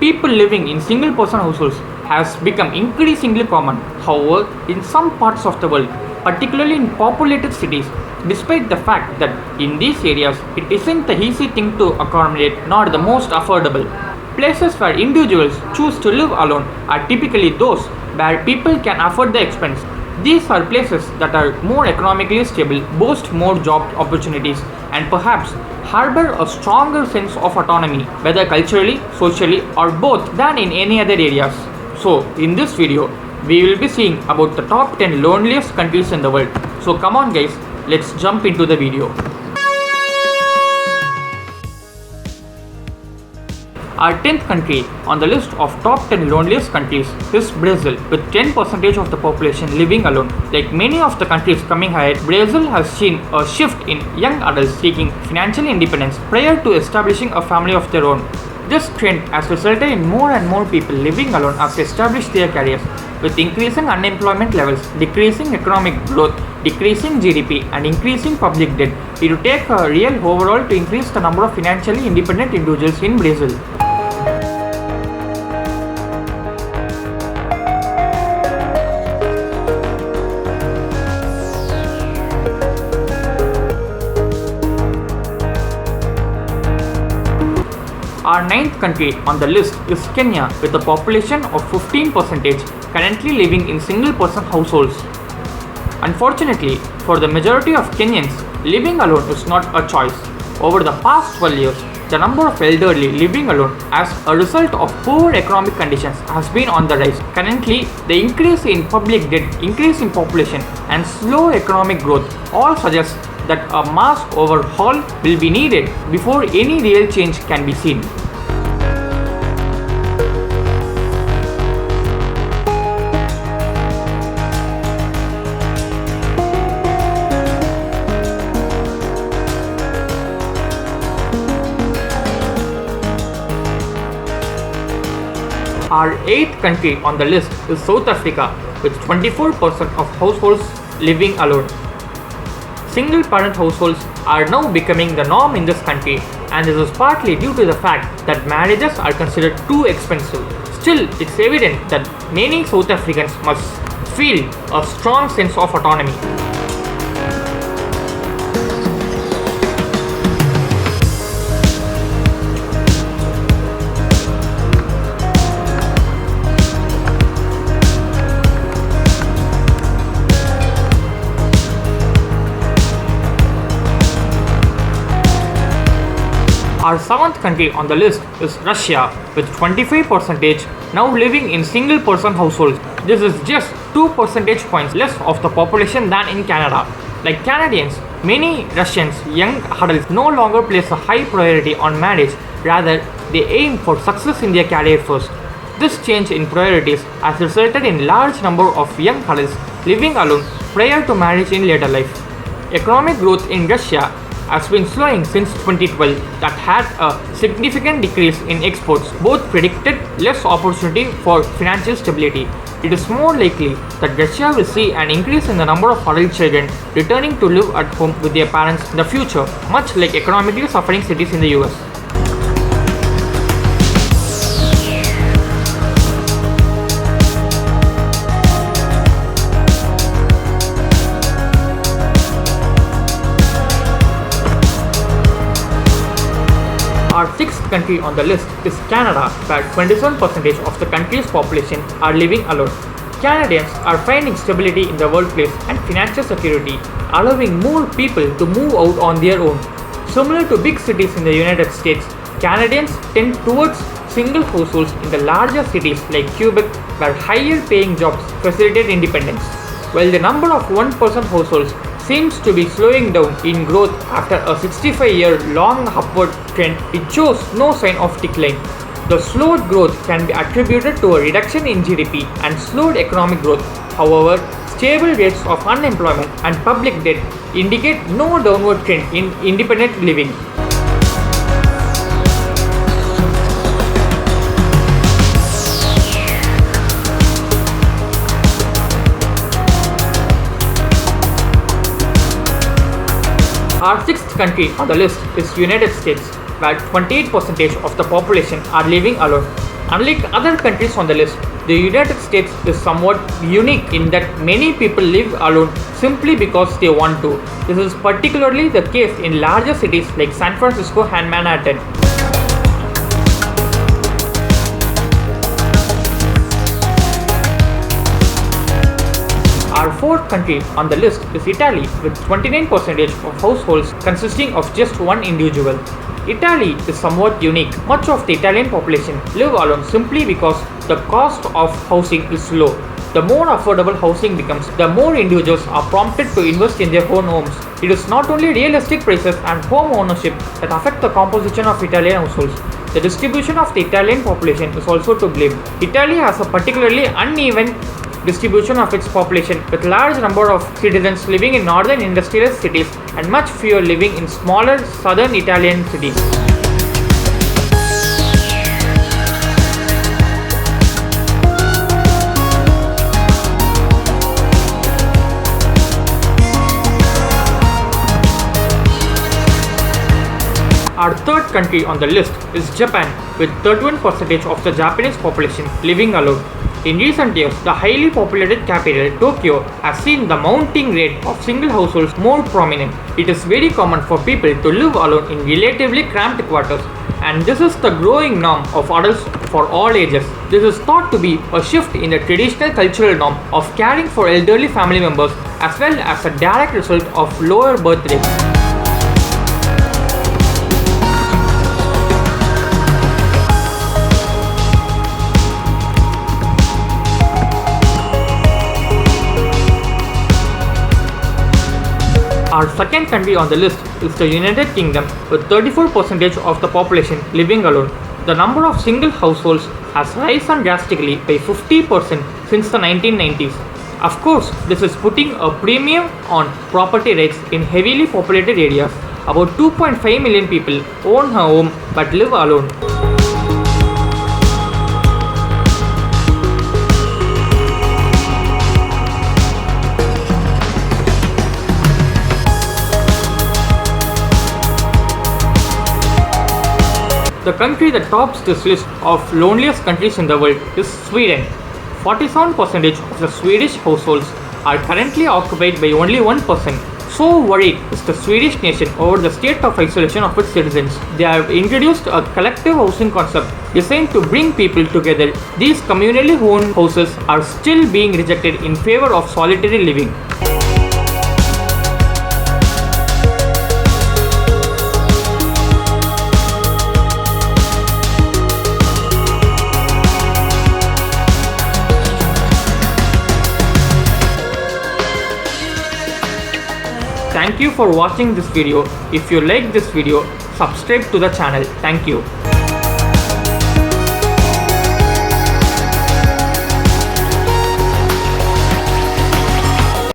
people living in single person households has become increasingly common. However, in some parts of the world, particularly in populated cities, despite the fact that in these areas it isn't the easy thing to accommodate nor the most affordable. Places where individuals choose to live alone are typically those where people can afford the expense. These are places that are more economically stable, boast more job opportunities, and perhaps harbor a stronger sense of autonomy, whether culturally, socially, or both, than in any other areas. So, in this video, we will be seeing about the top 10 loneliest countries in the world. So, come on, guys, let's jump into the video. Our 10th country on the list of top 10 loneliest countries is Brazil, with 10% of the population living alone. Like many of the countries coming ahead, Brazil has seen a shift in young adults seeking financial independence prior to establishing a family of their own. This trend has resulted in more and more people living alone as they establish their careers. With increasing unemployment levels, decreasing economic growth, decreasing GDP, and increasing public debt, it will take a real overall to increase the number of financially independent individuals in Brazil. Our 9th country on the list is Kenya, with a population of 15%, currently living in single-person households. Unfortunately, for the majority of Kenyans, living alone is not a choice. Over the past 12 years, the number of elderly living alone as a result of poor economic conditions has been on the rise. Currently, the increase in public debt, increase in population, and slow economic growth all suggest that a mass overhaul will be needed before any real change can be seen. Our 8th country on the list is South Africa, with 24% of households living alone. Single-parent households are now becoming the norm in this country, and this is partly due to the fact that marriages are considered too expensive. Still, it's evident that many South Africans must feel a strong sense of autonomy. Our 7th country on the list is Russia, with 25% now living in single-person households. This is just 2 percentage points less of the population than in Canada. Like Canadians, many Russians young adults no longer place a high priority on marriage, rather they aim for success in their career first. This change in priorities has resulted in large number of young adults living alone prior to marriage in later life. Economic growth in Russia has been slowing since 2012, that had a significant decrease in exports. Both predicted less opportunity for financial stability. It is more likely that Russia will see an increase in the number of adult children returning to live at home with their parents in the future, much like economically suffering cities in the US. Our 6th country on the list is Canada, where 27% of the country's population are living alone. Canadians are finding stability in the workplace and financial security, allowing more people to move out on their own. Similar to big cities in the United States, Canadians tend towards single households in the larger cities like Quebec, where higher paying jobs facilitate independence. While the number of one-person households seems to be slowing down in growth after a 65-year-long upward trend, it shows no sign of decline. The slowed growth can be attributed to a reduction in GDP and slowed economic growth. However, stable rates of unemployment and public debt indicate no downward trend in independent living. Our 6th country on the list is United States, where 28% of the population are living alone. Unlike other countries on the list, the United States is somewhat unique in that many people live alone simply because they want to. This is particularly the case in larger cities like San Francisco and Manhattan. Our fourth country on the list is Italy, with 29% of households consisting of just one individual. Italy is somewhat unique. Much of the Italian population live alone simply because the cost of housing is low. The more affordable housing becomes, the more individuals are prompted to invest in their own homes. It is not only real estate prices and home ownership that affect the composition of Italian households. The distribution of the Italian population is also to blame. Italy has a particularly uneven distribution of its population, with large number of citizens living in northern industrial cities and much fewer living in smaller southern Italian cities. Our third country on the list is Japan, with 31% of the Japanese population living alone. In recent years, the highly populated capital, Tokyo, has seen the mounting rate of single households more prominent. It is very common for people to live alone in relatively cramped quarters, and this is the growing norm of adults for all ages. This is thought to be a shift in the traditional cultural norm of caring for elderly family members, as well as a direct result of lower birth rates. Our second country on the list is the United Kingdom, with 34% of the population living alone. The number of single households has risen drastically by 50% since the 1990s. Of course, this is putting a premium on property rates in heavily populated areas. About 2.5 million people own a home but live alone. The country that tops this list of loneliest countries in the world is Sweden. 47% of the Swedish households are currently occupied by only one person. So worried is the Swedish nation over the state of isolation of its citizens. They have introduced a collective housing concept designed to bring people together. These communally owned houses are still being rejected in favor of solitary living. Thank you for watching this video. If you like this video, subscribe to the channel. Thank you.